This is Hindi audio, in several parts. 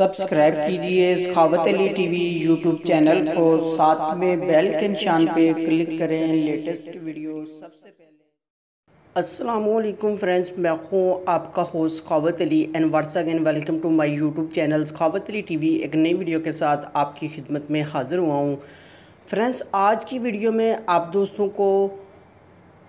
सब्सक्राइब कीजिए सखावत अली टीवी यूट्यूब चैनल को, साथ में बेल के निशान पे क्लिक करें लेटेस्ट वीडियो सबसे पहले। अस्सलामुअलैकुम फ्रेंड्स, मैं हूँ आपका host Sakhawat Ali and once again welcome to my YouTube channel Sakhawat Ali TV. एक नई वीडियो के साथ आपकी खिदमत में हाज़िर हुआ हूँ। फ्रेंड्स, आज की वीडियो में आप दोस्तों को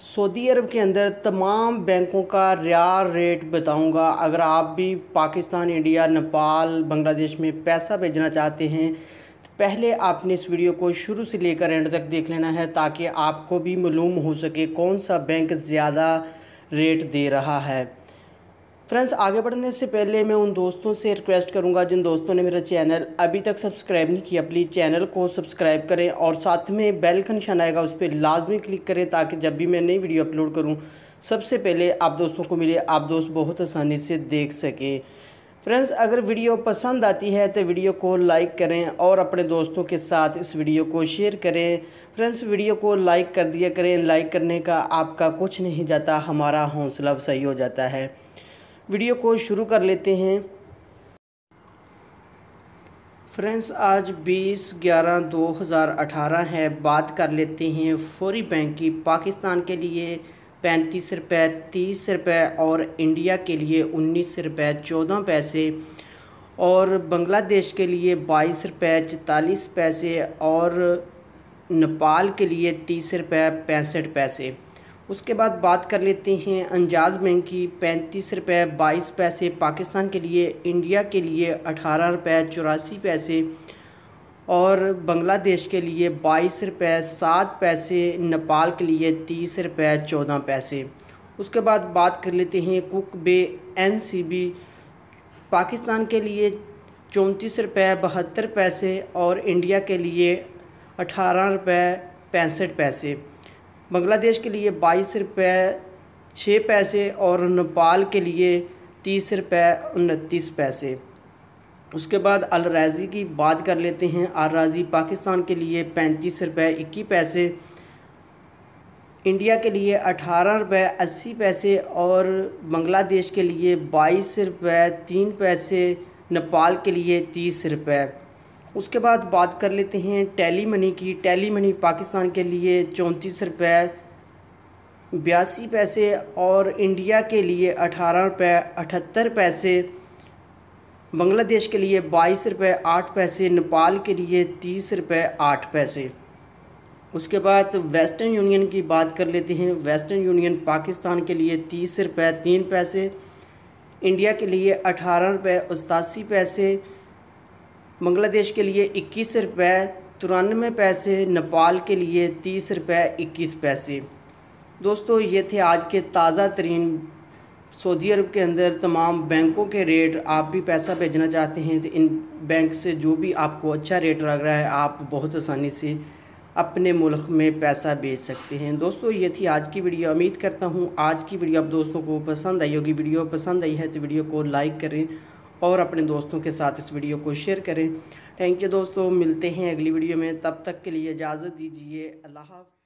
सऊदी अरब के अंदर तमाम बैंकों का रियाल रेट बताऊंगा। अगर आप भी पाकिस्तान, इंडिया, नेपाल, बांग्लादेश में पैसा भेजना चाहते हैं तो पहले आपने इस वीडियो को शुरू से लेकर एंड तक देख लेना है, ताकि आपको भी मालूम हो सके कौन सा बैंक ज़्यादा रेट दे रहा है। फ्रेंड्स, आगे बढ़ने से पहले मैं उन दोस्तों से रिक्वेस्ट करूंगा जिन दोस्तों ने मेरा चैनल अभी तक सब्सक्राइब नहीं किया, प्लीज़ चैनल को सब्सक्राइब करें और साथ में बेल का निशान आएगा उस पर लाजमी क्लिक करें, ताकि जब भी मैं नई वीडियो अपलोड करूं सबसे पहले आप दोस्तों को मिले, आप दोस्त बहुत आसानी से देख सकें। फ्रेंड्स, अगर वीडियो पसंद आती है तो वीडियो को लाइक करें और अपने दोस्तों के साथ इस वीडियो को शेयर करें। फ्रेंड्स, वीडियो को लाइक कर दिया करें, लाइक करने का आपका कुछ नहीं जाता, हमारा हौसला अफजाई हो जाता है। वीडियो को शुरू कर लेते हैं। फ्रेंड्स, आज 20/11/2018 है। बात कर लेते हैं फौरी बैंक की। पाकिस्तान के लिए 35 रुपये 30 रुपये और इंडिया के लिए 19 रुपये 14 पैसे और बांग्लादेश के लिए 22 रुपये 44 पैसे और नेपाल के लिए 30 रुपये 65 पैसे। उसके बाद बात कर लेते हैं अंजाज़ बैंक की। 35 रुपये 22 पैसे पाकिस्तान के लिए, इंडिया के लिए 18 रुपये 84 पैसे और बांग्लादेश के लिए 22 रुपये 7 पैसे, नेपाल के लिए 30 रुपये 14 पैसे। उसके बाद बात कर लेते हैं कुक बे NCB। पाकिस्तान के लिए 34 रुपये 72 पैसे और इंडिया के लिए 18 रुपये 65 पैसे, बांग्लादेश के लिए 22 रुपये 6 पैसे और नेपाल के लिए 30 रुपये 29 पैसे। उसके बाद अल राज़ी की बात कर लेते हैं। अल राज़ी पाकिस्तान के लिए 35 रुपये 21 पैसे, इंडिया के लिए 18 रुपये 80 पैसे और बांग्लादेश के लिए 22 रुपये 3 पैसे, नेपाल के लिए 30 रुपये। उसके बाद बात कर लेते हैं टेली मनी की। टेली मनी पाकिस्तान के लिए 34 रुपये 82 पैसे और इंडिया के लिए 18 रुपये 78 पैसे, बांग्लादेश के लिए 22 रुपये 8 पैसे, नेपाल के लिए 30 रुपये 8 पैसे। उसके बाद वेस्टर्न यूनियन की बात कर लेते हैं। वेस्टर्न यूनियन पाकिस्तान के लिए 30 रुपये 3 पैसे, इंडिया के लिए 18 रुपये 88 पैसे, बांग्लादेश के लिए 21 रुपये 93 पैसे, नेपाल के लिए 30 रुपये 21 पैसे। दोस्तों, ये थे आज के ताज़ा तरीन सऊदी अरब के अंदर तमाम बैंकों के रेट। आप भी पैसा भेजना चाहते हैं तो इन बैंक से जो भी आपको अच्छा रेट लग रहा है आप बहुत आसानी से अपने मुल्क में पैसा भेज सकते हैं। दोस्तों, ये थी आज की वीडियो। उम्मीद करता हूँ आज की वीडियो आप दोस्तों को पसंद आई होगी। वीडियो पसंद आई है तो वीडियो को लाइक करें और अपने दोस्तों के साथ इस वीडियो को शेयर करें। थैंक यू दोस्तों, मिलते हैं अगली वीडियो में। तब तक के लिए इजाज़त दीजिए। अल्लाह हाफ़िज़।